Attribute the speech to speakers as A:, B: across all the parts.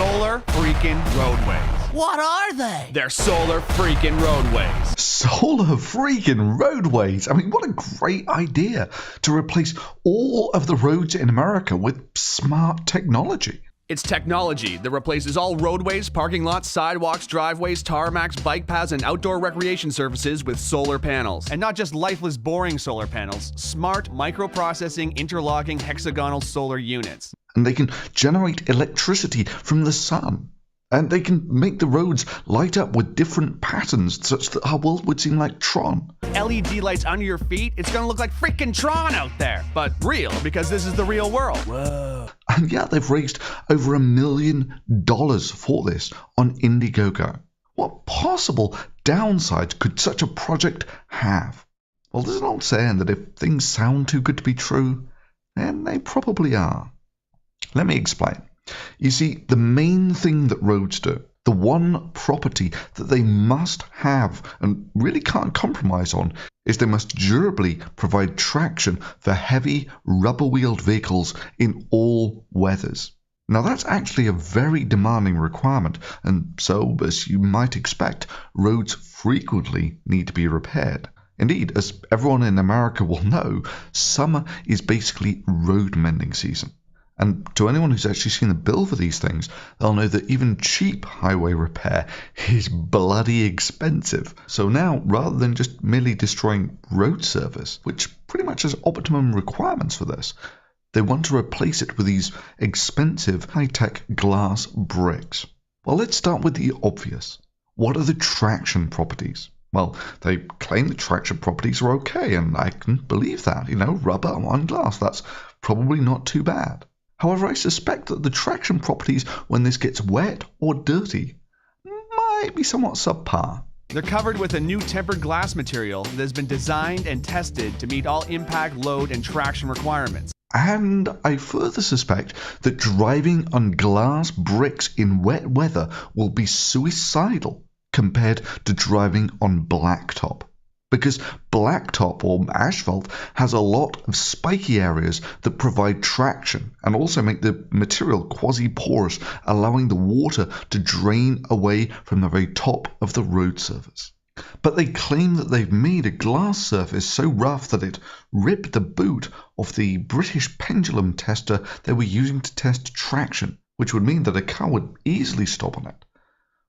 A: Solar Freakin Roadways.
B: What are they?
A: They're Solar Freakin Roadways.
C: Solar Freakin Roadways. I mean, what a great idea to replace all of the roads in America with smart technology.
A: It's technology that replaces all roadways, parking lots, sidewalks, driveways, tarmacs, bike paths, and outdoor recreation surfaces with solar panels. And not just lifeless, boring solar panels, smart, microprocessing, interlocking, hexagonal solar units.
C: And they can generate electricity from the sun. And they can make the roads light up with different patterns such that our world would seem like Tron.
A: LED lights under your feet, it's gonna look like freaking Tron out there. But real, because this is the real world. Whoa.
C: And yeah, they've raised over $1 million for this on Indiegogo. What possible downside could such a project have? Well, there's an old saying that if things sound too good to be true, then they probably are. Let me explain. You see, the main thing that roads do, the one property that they must have and really can't compromise on, is they must durably provide traction for heavy, rubber-wheeled vehicles in all weathers. Now, that's actually a very demanding requirement, and so, as you might expect, roads frequently need to be repaired. Indeed, as everyone in America will know, summer is basically road mending season. And to anyone who's actually seen the bill for these things, they'll know that even cheap highway repair is bloody expensive. So now, rather than just merely destroying road surface, which pretty much has optimum requirements for this, they want to replace it with these expensive high-tech glass bricks. Well, let's start with the obvious. What are the traction properties? Well, they claim the traction properties are okay, and I can believe that. Rubber on glass, that's probably not too bad. However, I suspect that the traction properties, when this gets wet or dirty, might be somewhat subpar.
A: They're covered with a new tempered glass material that has been designed and tested to meet all impact, load, and traction requirements.
C: And I further suspect that driving on glass bricks in wet weather will be suicidal compared to driving on blacktop. Because blacktop or asphalt has a lot of spiky areas that provide traction and also make the material quasi-porous, allowing the water to drain away from the very top of the road surface. But they claim that they've made a glass surface so rough that it ripped the boot off the British pendulum tester they were using to test traction, which would mean that a car would easily stop on it.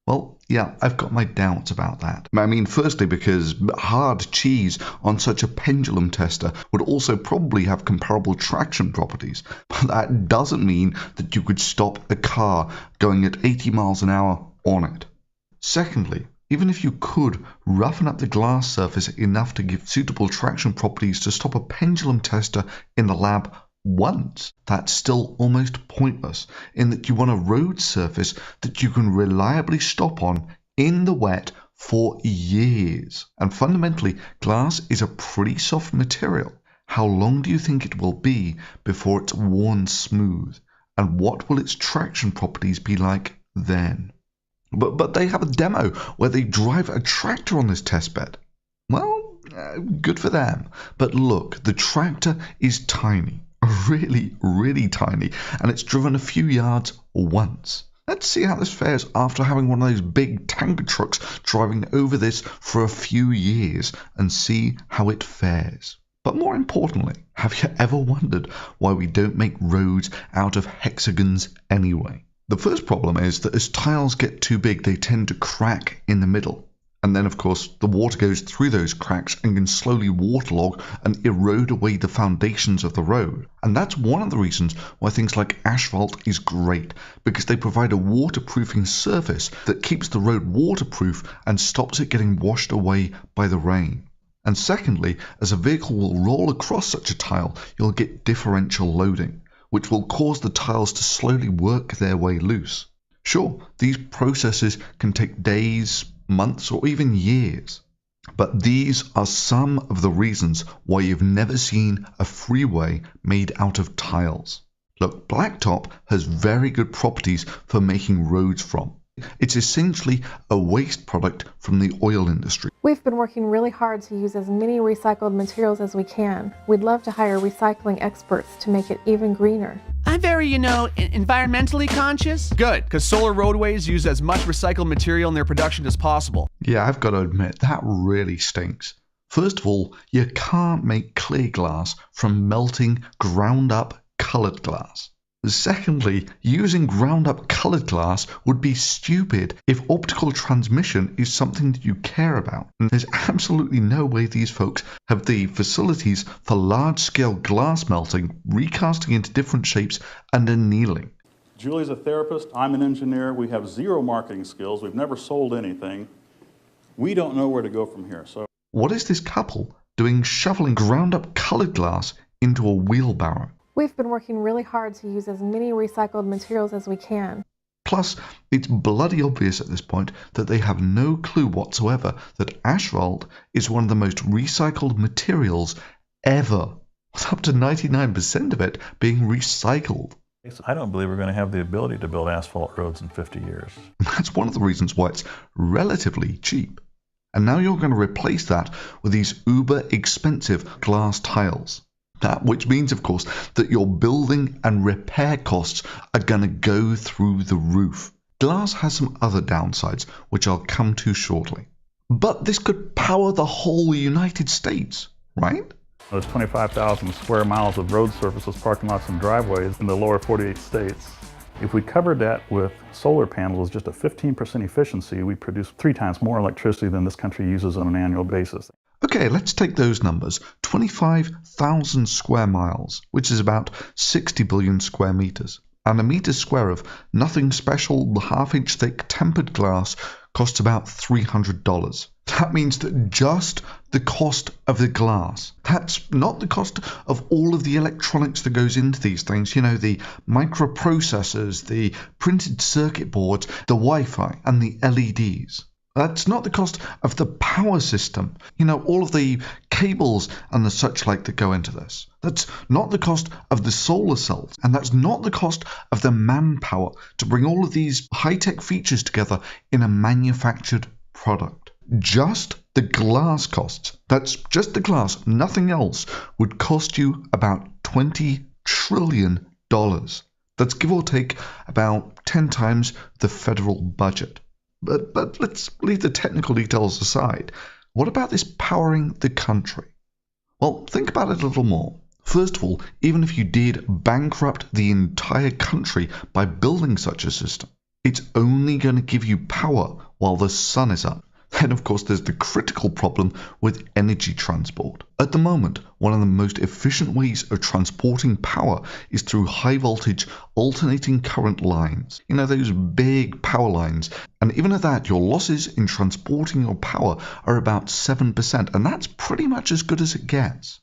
C: Well, yeah, I've got my doubts about that. I mean, firstly, because hard cheese on such a pendulum tester would also probably have comparable traction properties. But that doesn't mean that you could stop a car going at 80 miles an hour on it. Secondly, even if you could roughen up the glass surface enough to give suitable traction properties to stop a pendulum tester in the lab once, that's still almost pointless, in that you want a road surface that you can reliably stop on in the wet for years. And fundamentally, glass is a pretty soft material. How long do you think it will be before it's worn smooth? And what will its traction properties be like then? But they have a demo where they drive a tractor on this test bed. Well, good for them. But look, the tractor is tiny. Really, really tiny, and it's driven a few yards once. Let's see how this fares after having one of those big tanker trucks driving over this for a few years and see how it fares. But more importantly, have you ever wondered why we don't make roads out of hexagons anyway? The first problem is that as tiles get too big, they tend to crack in the middle. And then, of course, the water goes through those cracks and can slowly waterlog and erode away the foundations of the road. And that's one of the reasons why things like asphalt is great, because they provide a waterproofing surface that keeps the road waterproof and stops it getting washed away by the rain. And secondly, as a vehicle will roll across such a tile, you'll get differential loading, which will cause the tiles to slowly work their way loose. Sure, these processes can take days, months, or even years. But these are some of the reasons why you've never seen a freeway made out of tiles. Look, blacktop has very good properties for making roads from. It's essentially a waste product from the oil industry.
D: We've been working really hard to use as many recycled materials as we can. We'd love to hire recycling experts to make it even greener.
A: I'm very, environmentally conscious. Good, because Solar Roadways use as much recycled material in their production as possible.
C: Yeah, I've got to admit, that really stinks. First of all, you can't make clear glass from melting ground-up coloured glass. Secondly, using ground-up coloured glass would be stupid if optical transmission is something that you care about. And there's absolutely no way these folks have the facilities for large-scale glass melting, recasting into different shapes, and annealing.
B: Julie's a therapist, I'm an engineer, we have zero marketing skills, we've never sold anything. We don't know where to go from here. So,
C: what is this couple doing shoveling ground-up coloured glass into a wheelbarrow?
D: We've been working really hard to use as many recycled materials as we can.
C: Plus, it's bloody obvious at this point that they have no clue whatsoever that asphalt is one of the most recycled materials ever, with up to 99% of it being recycled.
B: I don't believe we're going to have the ability to build asphalt roads in 50 years.
C: That's one of the reasons why it's relatively cheap. And now you're going to replace that with these uber expensive glass tiles. Which means, of course, that your building and repair costs are going to go through the roof. Glass has some other downsides, which I'll come to shortly. But this could power the whole United States, right?
B: There's 25,000 square miles of road surfaces, parking lots, and driveways in the lower 48 states. If we covered that with solar panels, just a 15% efficiency, we produce 3 times more electricity than this country uses on an annual basis.
C: Okay, let's take those numbers. 25,000 square miles, which is about 60 billion square meters. And a meter square of nothing special, half-inch thick tempered glass costs about $300. That means that just the cost of the glass, that's not the cost of all of the electronics that goes into these things, the microprocessors, the printed circuit boards, the Wi-Fi, and the LEDs. That's not the cost of the power system, all of the cables and the such like that go into this. That's not the cost of the solar cells, and that's not the cost of the manpower to bring all of these high-tech features together in a manufactured product. Just the glass costs, that's just the glass, nothing else, would cost you about $20 trillion. That's give or take about 10 times the federal budget. But let's leave the technical details aside. What about this powering the country? Well, think about it a little more. First of all, even if you did bankrupt the entire country by building such a system, it's only going to give you power while the sun is up. Then, of course, there's the critical problem with energy transport. At the moment, one of the most efficient ways of transporting power is through high-voltage alternating current lines. Those big power lines. And even at that, your losses in transporting your power are about 7%, and that's pretty much as good as it gets.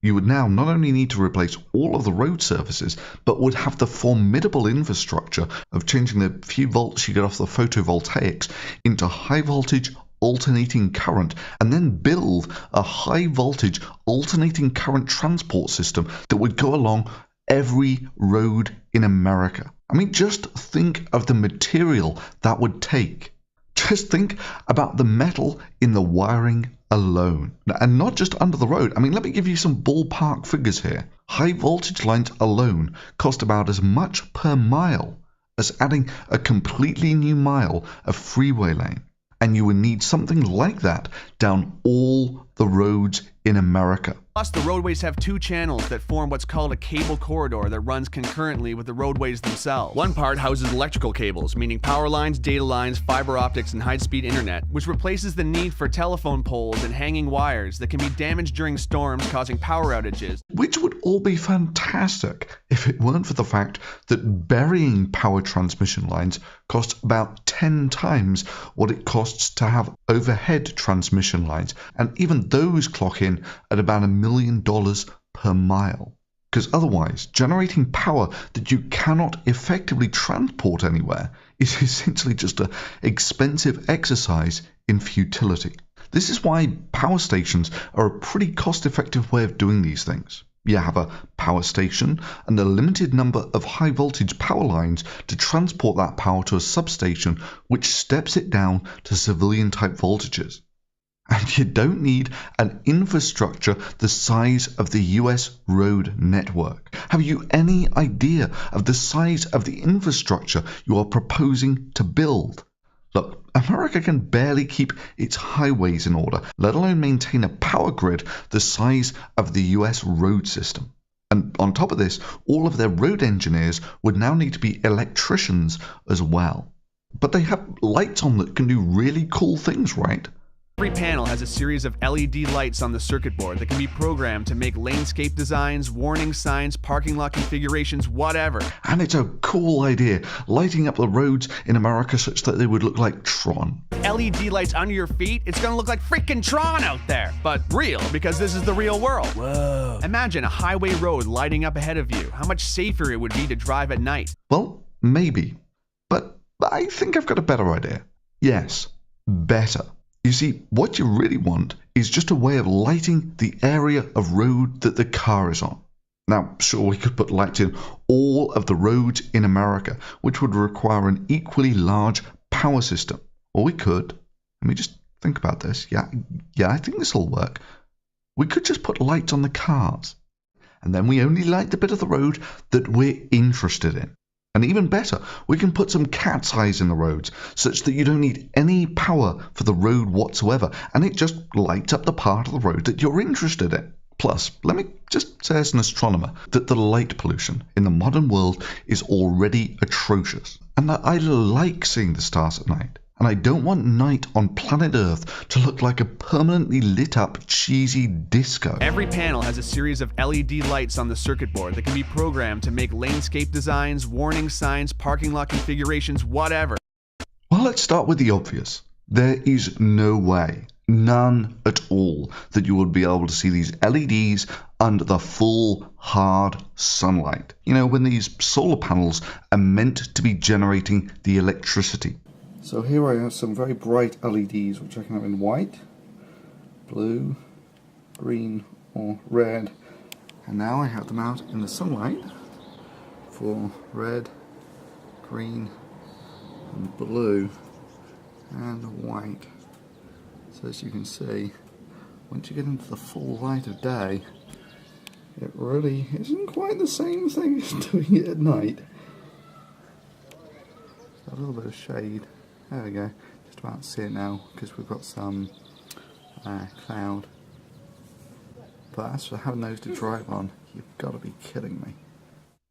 C: You would now not only need to replace all of the road surfaces, but would have the formidable infrastructure of changing the few volts you get off the photovoltaics into high-voltage alternating current, and then build a high voltage alternating current transport system that would go along every road in America. Just think of the material that would take. Just think about the metal in the wiring alone. And not just under the road. Let me give you some ballpark figures here. High voltage lines alone cost about as much per mile as adding a completely new mile of freeway lane. And you would need something like that down all the roads in America.
A: Plus, the roadways have 2 channels that form what's called a cable corridor that runs concurrently with the roadways themselves. One part houses electrical cables, meaning power lines, data lines, fiber optics, and high-speed internet, which replaces the need for telephone poles and hanging wires that can be damaged during storms, causing power outages.
C: Which would all be fantastic if it weren't for the fact that burying power transmission lines costs about 10 times what it costs to have overhead transmission lines, and even those clock in at about $1 million per mile. Because otherwise, generating power that you cannot effectively transport anywhere is essentially just an expensive exercise in futility. This is why power stations are a pretty cost-effective way of doing these things. You have a power station and a limited number of high voltage power lines to transport that power to a substation which steps it down to civilian type voltages. And you don't need an infrastructure the size of the US road network. Have you any idea of the size of the infrastructure you are proposing to build? Look, America can barely keep its highways in order, let alone maintain a power grid the size of the US road system. And on top of this, all of their road engineers would now need to be electricians as well. But they have lights on that can do really cool things, right?
A: Every panel has a series of LED lights on the circuit board that can be programmed to make landscape designs, warning signs, parking lot configurations, whatever.
C: And it's a cool idea, lighting up the roads in America such that they would look like Tron.
A: LED lights under your feet, it's gonna look like freaking Tron out there. But real, because this is the real world. Whoa. Imagine a highway road lighting up ahead of you. How much safer it would be to drive at night.
C: Well, maybe. But I think I've got a better idea. Yes, better. You see, what you really want is just a way of lighting the area of road that the car is on. Now, sure, we could put lights in all of the roads in America, which would require an equally large power system. Or we could, let me just think about this. Yeah, I think this will work. We could just put lights on the cars. And then we only light the bit of the road that we're interested in. And even better, we can put some cat's eyes in the roads, such that you don't need any power for the road whatsoever, and it just lights up the part of the road that you're interested in. Plus, let me just say as an astronomer that the light pollution in the modern world is already atrocious. And I like seeing the stars at night. And I don't want night on planet Earth to look like a permanently lit up cheesy disco.
A: Every panel has a series of LED lights on the circuit board that can be programmed to make landscape designs, warning signs, parking lot configurations, whatever.
C: Well, let's start with the obvious. There is no way, none at all, that you would be able to see these LEDs under the full, hard sunlight. You know, when these solar panels are meant to be generating the electricity.
E: So here I have some very bright LEDs which I can have in white, blue, green or red, and now I have them out in the sunlight for red, green and blue and white. So as you can see, once you get into the full light of day, it really isn't quite the same thing as doing it at night. A little bit of shade. There we go, just about to see it now because we've got some cloud. But as for having those to drive on, you've got to be kidding me.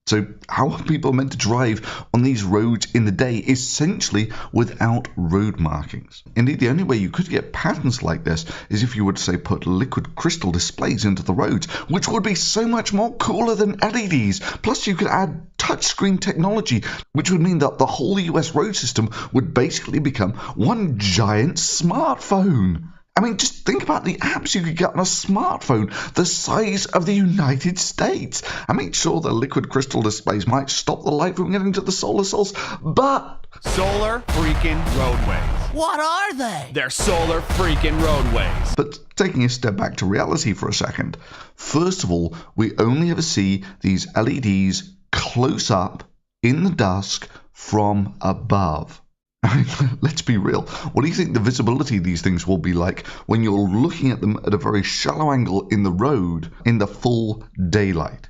C: So how are people meant to drive on these roads in the day, essentially without road markings? Indeed, the only way you could get patterns like this is if you would, say, put liquid crystal displays into the roads, which would be so much more cooler than LEDs. Plus, you could add touchscreen technology, which would mean that the whole US road system would basically become one giant smartphone. I mean, just think about the apps you could get on a smartphone the size of the United States. I mean, sure, the liquid crystal displays might stop the light from getting to the solar cells, but...
A: Solar freaking roadways.
F: What are they?
A: They're solar freaking roadways.
C: But taking a step back to reality for a second, first of all, we only ever see these LEDs close up in the dusk from above. I mean, let's be real. What do you think the visibility of these things will be like when you're looking at them at a very shallow angle in the road in the full daylight?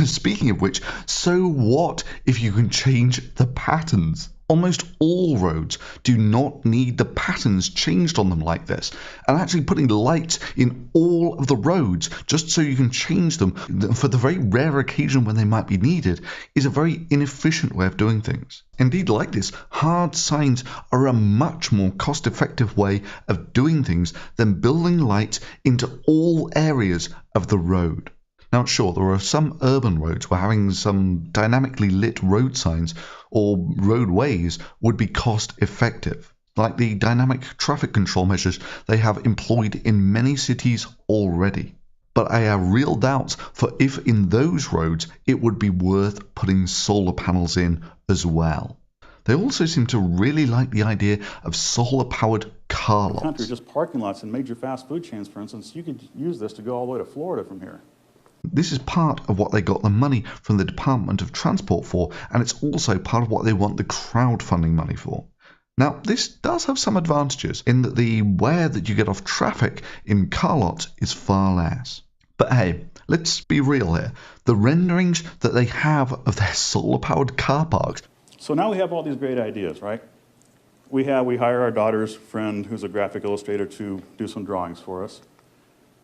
C: Speaking of which, so what if you can change the patterns? Almost all roads do not need the patterns changed on them like this. And actually putting lights in all of the roads just so you can change them for the very rare occasion when they might be needed is a very inefficient way of doing things. Indeed, like this, hard signs are a much more cost-effective way of doing things than building lights into all areas of the road. Now, sure, there are some urban roads where having some dynamically lit road signs or roadways would be cost effective, like the dynamic traffic control measures they have employed in many cities already. But I have real doubts for if in those roads it would be worth putting solar panels in as well. They also seem to really like the idea of solar-powered car lots.
B: Country, just parking lots in major fast food chains, for instance, you could use this to go all the way to Florida from here.
C: This is part of what they got the money from the Department of Transport for, and it's also part of what they want the crowdfunding money for. Now, this does have some advantages in that the wear that you get off traffic in car lots is far less. But hey, let's be real here. The renderings that they have of their solar-powered car parks.
B: So now we have all these great ideas, right? We hire our daughter's friend who's a graphic illustrator to do some drawings for us,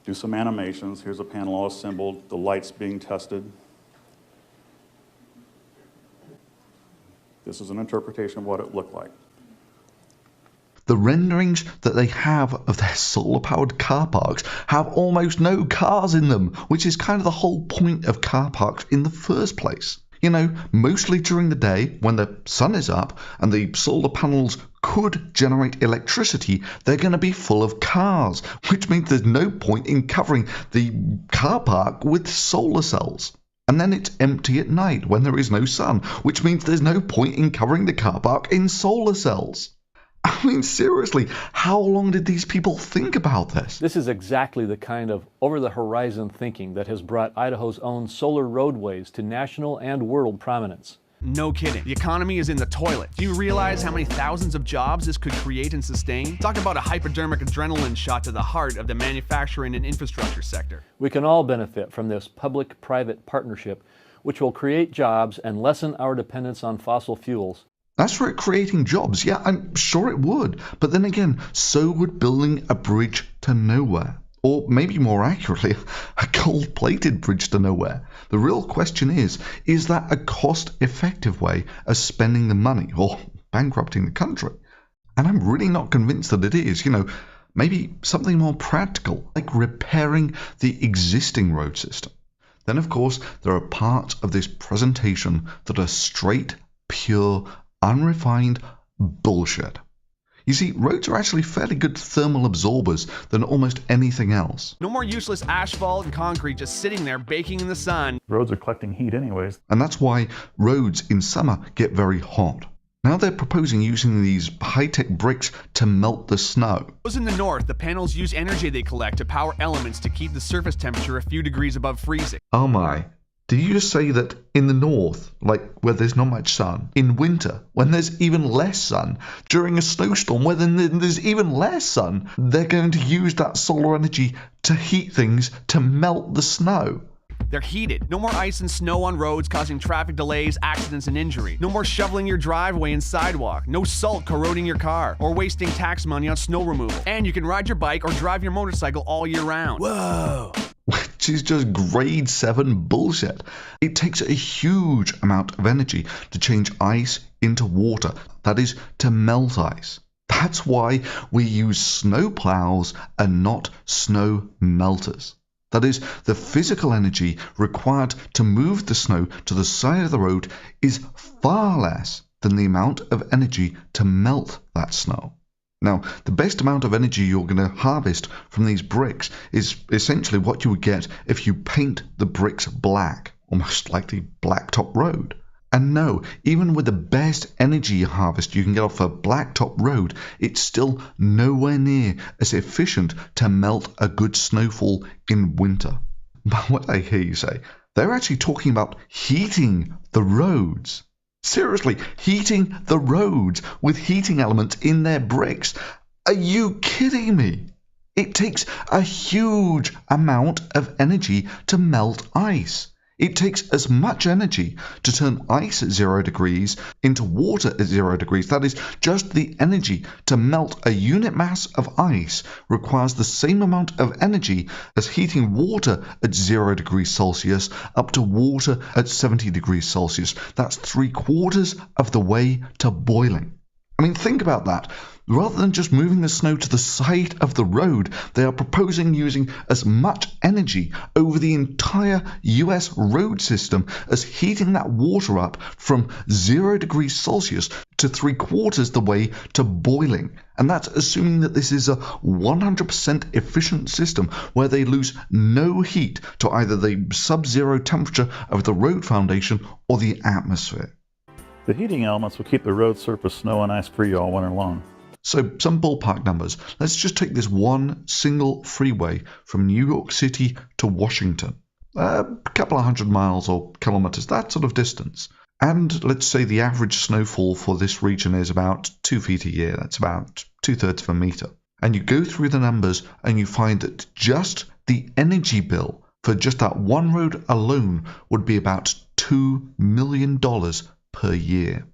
B: do some animations. Here's a panel all assembled, the lights being tested. This is an interpretation of what it looked like.
C: The renderings that they have of their solar-powered car parks have almost no cars in them, which is kind of the whole point of car parks in the first place. You know, mostly during the day when the sun is up and the solar panels could generate electricity, they're going to be full of cars, which means there's no point in covering the car park with solar cells. And then it's empty at night when there is no sun, which means there's no point in covering the car park in solar cells. I mean, seriously, how long did these people think about this?
F: This is exactly the kind of over-the-horizon thinking that has brought Idaho's own solar roadways to national and world prominence.
A: No kidding. The economy is in the toilet. Do you realize how many thousands of jobs this could create and sustain? Talk about a hypodermic adrenaline shot to the heart of the manufacturing and infrastructure sector.
F: We can all benefit from this public-private partnership, which will create jobs and lessen our dependence on fossil fuels.
C: As for it creating jobs, yeah, I'm sure it would. But then again, so would building a bridge to nowhere. Or maybe more accurately, a gold-plated bridge to nowhere. The real question is that a cost-effective way of spending the money or bankrupting the country? And I'm really not convinced that it is. You know, maybe something more practical, like repairing the existing road system. Then, of course, there are parts of this presentation that are straight, pure, unrefined bullshit. You see, roads are actually fairly good thermal absorbers than almost anything else.
A: No more useless asphalt and concrete just sitting there baking in the sun.
B: Roads are collecting heat anyways.
C: And that's why roads in summer get very hot. Now they're proposing using these high-tech bricks to melt the snow.
A: Those in the north, the panels use energy they collect to power elements to keep the surface temperature a few degrees above freezing.
C: Oh my. Did you just say that in the north, like where there's not much sun, in winter, when there's even less sun, during a snowstorm where there's even less sun, they're going to use that solar energy to heat things to melt the snow?
A: They're heated. No more ice and snow on roads causing traffic delays, accidents, and injury. No more shoveling your driveway and sidewalk. No salt corroding your car or wasting tax money on snow removal. And you can ride your bike or drive your motorcycle all year round. Whoa!
C: Which is just grade 7 bullshit. It takes a huge amount of energy to change ice into water. That is, to melt ice. That's why we use snow plows and not snow melters. That is, the physical energy required to move the snow to the side of the road is far less than the amount of energy to melt that snow. Now, the best amount of energy you're going to harvest from these bricks is essentially what you would get if you paint the bricks black, almost like the blacktop road. And no, even with the best energy harvest you can get off a blacktop road, it's still nowhere near as efficient to melt a good snowfall in winter. But what I hear you say, they're actually talking about heating the roads. Seriously, heating the roads with heating elements in their bricks. Are you kidding me? It takes a huge amount of energy to melt ice. It takes as much energy to turn ice at 0 degrees into water at 0 degrees. That is, just the energy to melt a unit mass of ice requires the same amount of energy as heating water at 0 degrees Celsius up to water at 70 degrees Celsius. That's 3/4 of the way to boiling. I mean, think about that. Rather than just moving the snow to the side of the road, they are proposing using as much energy over the entire US road system as heating that water up from 0 degrees Celsius to 3/4 the way to boiling. And that's assuming that this is a 100% efficient system where they lose no heat to either the sub-zero temperature of the road foundation or the atmosphere.
B: The heating elements will keep the road surface snow and ice free all winter long.
C: So some ballpark numbers. Let's just take this one single freeway from New York City to Washington. A couple of 100 miles or kilometers, that sort of distance. And let's say the average snowfall for this region is about 2 feet a year. That's about 2/3 of a meter. And you go through the numbers and you find that just the energy bill for just that one road alone would be about $2 million per year.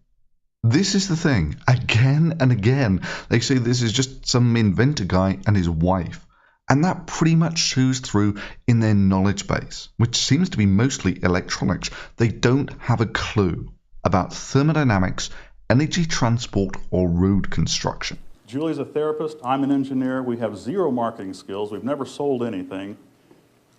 C: This is the thing. Again and again, they say this is just some inventor guy and his wife. And that pretty much shows through in their knowledge base, which seems to be mostly electronics. They don't have a clue about thermodynamics, energy transport, or road construction.
B: Julie's a therapist, I'm an engineer, we have zero marketing skills, we've never sold anything.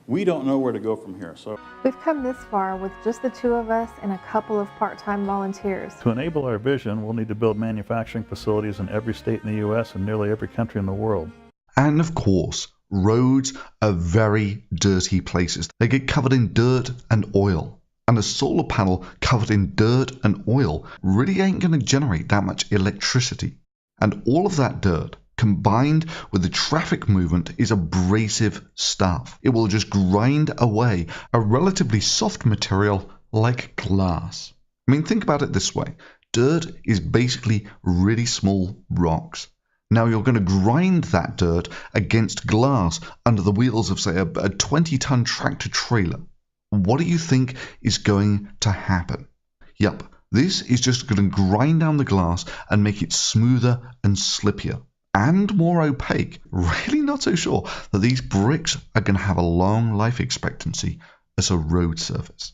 B: We don't know where to go from here. So
D: We've come this far with just the two of us and a couple of part-time volunteers.
B: to enable our vision, we'll need to build manufacturing facilities in every state in the U.S. and nearly every country in the world.
C: And of course, roads are very dirty places. They get covered in dirt and oil. And a solar panel covered in dirt and oil really ain't going to generate that much electricity. And all of that dirt, combined with the traffic movement, is abrasive stuff. It will just grind away a relatively soft material like glass. I mean, think about it this way. Dirt is basically really small rocks. Now you're going to grind that dirt against glass under the wheels of, say, a 20-ton tractor trailer. What do you think is going to happen? Yup, this is just going to grind down the glass and make it smoother and slippier and more opaque. Really not so sure that these bricks are going to have a long life expectancy as a road surface.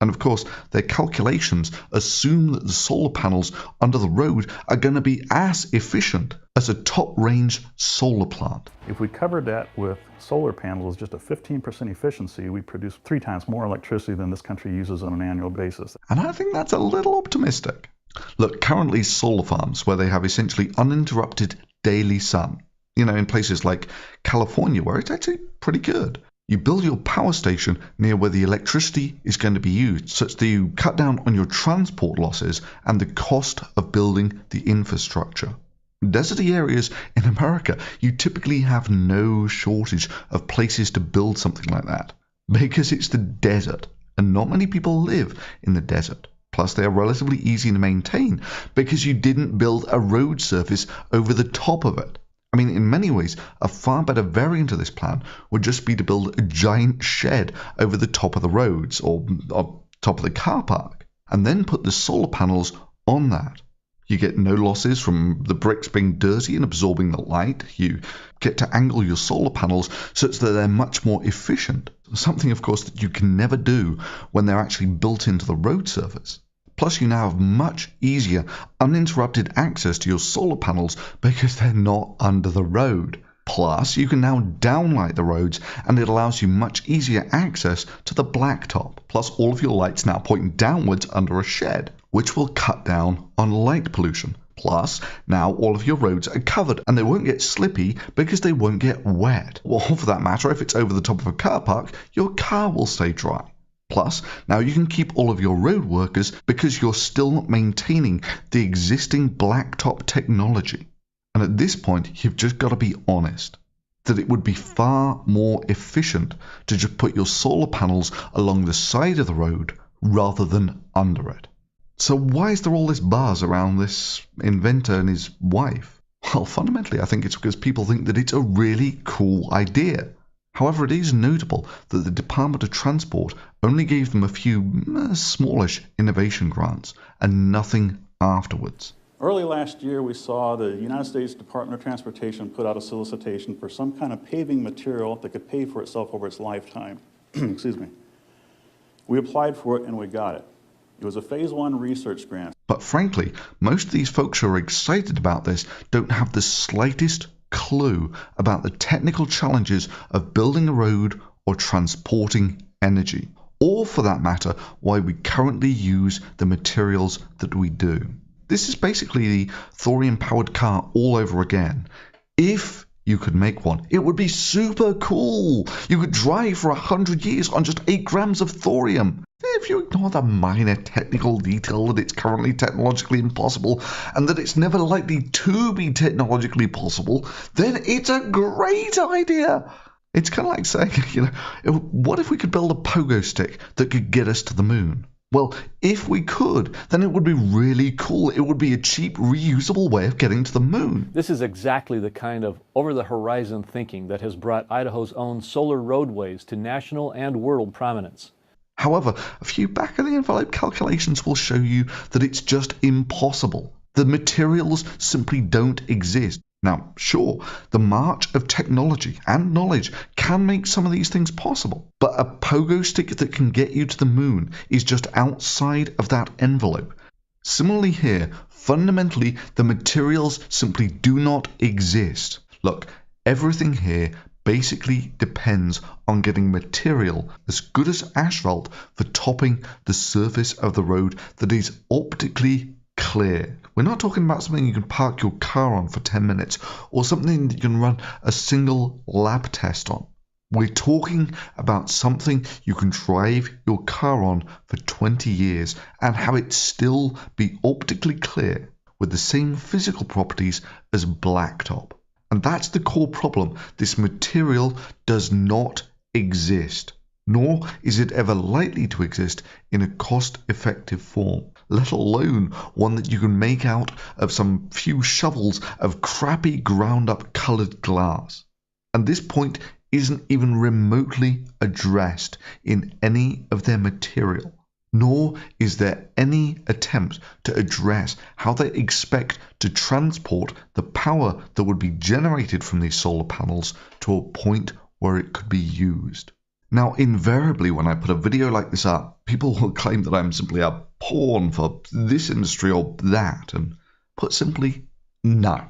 C: And of course, their calculations assume that the solar panels under the road are going to be as efficient as a top-range solar plant.
B: If we covered that with solar panels, just a 15% efficiency, we produce 3 times more electricity than this country uses on an annual basis.
C: And I think that's a little optimistic. Look, currently solar farms where they have essentially uninterrupted daily sun, in places like California where it's actually pretty good. You build your power station near where the electricity is going to be used, such that you cut down on your transport losses and the cost of building the infrastructure. In deserty areas in America, you typically have no shortage of places to build something like that, because it's the desert, and not many people live in the desert. Plus, they are relatively easy to maintain because you didn't build a road surface over the top of it. I mean, in many ways, a far better variant of this plan would just be to build a giant shed over the top of the roads or top of the car park, and then put the solar panels on that. You get no losses from the bricks being dirty and absorbing the light. You get to angle your solar panels such that they're much more efficient. Something, of course, that you can never do when they're actually built into the road surface. Plus, you now have much easier, uninterrupted access to your solar panels because they're not under the road. Plus, you can now downlight the roads and it allows you much easier access to the blacktop. Plus, all of your lights now point downwards under a shed, which will cut down on light pollution. Plus, now all of your roads are covered and they won't get slippy because they won't get wet. Or for that matter, if it's over the top of a car park, your car will stay dry. Plus, now you can keep all of your road workers because you're still maintaining the existing blacktop technology. And at this point, you've just got to be honest that it would be far more efficient to just put your solar panels along the side of the road rather than under it. So why is there all this buzz around this inventor and his wife? Well, fundamentally, I think it's because people think that it's a really cool idea. However, it is notable that the Department of Transport only gave them a few smallish innovation grants and nothing afterwards.
B: Early last year, we saw the United States Department of Transportation put out a solicitation for some kind of paving material that could pay for itself over its lifetime. Excuse me. We applied for it and we got it. It was a phase 1 research grant.
C: But frankly, most of these folks who are excited about this don't have the slightest clue about the technical challenges of building a road or transporting energy, or for that matter, why we currently use the materials that we do. This is basically the thorium-powered car all over again. If you could make one, it would be super cool. You could drive for 100 years on just 8 grams of thorium. If you ignore the minor technical detail that it's currently technologically impossible and that it's never likely to be technologically possible, then it's a great idea. It's kind of like saying, what if we could build a pogo stick that could get us to the moon? Well, if we could, then it would be really cool. It would be a cheap, reusable way of getting to the moon.
F: This is exactly the kind of over-the-horizon thinking that has brought Idaho's own solar roadways to national and world prominence.
C: However, a few back-of-the-envelope calculations will show you that it's just impossible. The materials simply don't exist. Now, sure, the march of technology and knowledge can make some of these things possible, but a pogo stick that can get you to the moon is just outside of that envelope. Similarly here, fundamentally, the materials simply do not exist. Look, everything here basically depends on getting material as good as asphalt for topping the surface of the road that is optically clear. We're not talking about something you can park your car on for 10 minutes or something that you can run a single lab test on. We're talking about something you can drive your car on for 20 years and have it still be optically clear with the same physical properties as blacktop. And that's the core problem. This material does not exist, nor is it ever likely to exist in a cost-effective form, let alone one that you can make out of some few shovels of crappy ground-up coloured glass. And this point isn't even remotely addressed in any of their material, nor is there any attempt to address how they expect to transport the power that would be generated from these solar panels to a point where it could be used. Now, invariably, when I put a video like this up, people will claim that I'm simply a pawn for this industry or that, and put simply, no.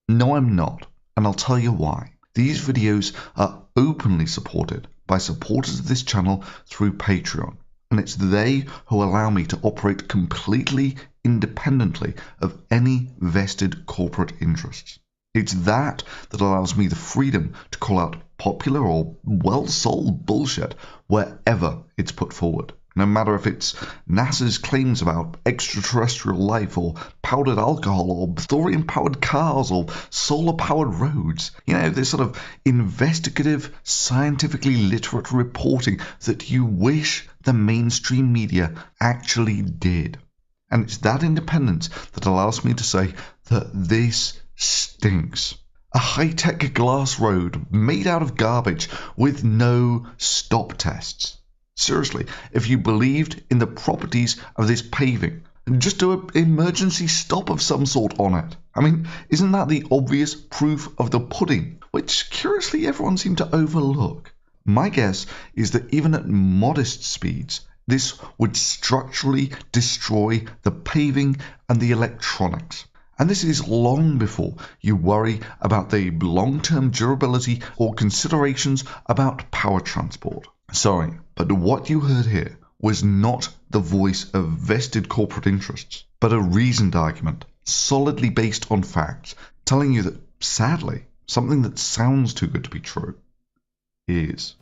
C: No, I'm not, and I'll tell you why. These videos are openly supported by supporters of this channel through Patreon, and it's they who allow me to operate completely independently of any vested corporate interests. It's that allows me the freedom to call out popular or well-sold bullshit wherever it's put forward. No matter if it's NASA's claims about extraterrestrial life or powdered alcohol or thorium-powered cars or solar-powered roads. You know, this sort of investigative, scientifically literate reporting that you wish the mainstream media actually did. And it's that independence that allows me to say that this stinks. A high-tech glass road made out of garbage with no stop tests. Seriously, if you believed in the properties of this paving, just do an emergency stop of some sort on it. I mean, isn't that the obvious proof of the pudding, which curiously everyone seemed to overlook? My guess is that even at modest speeds, this would structurally destroy the paving and the electronics. And this is long before you worry about the long-term durability or considerations about power transport. Sorry, but what you heard here was not the voice of vested corporate interests, but a reasoned argument, solidly based on facts, telling you that, sadly, something that sounds too good to be true is.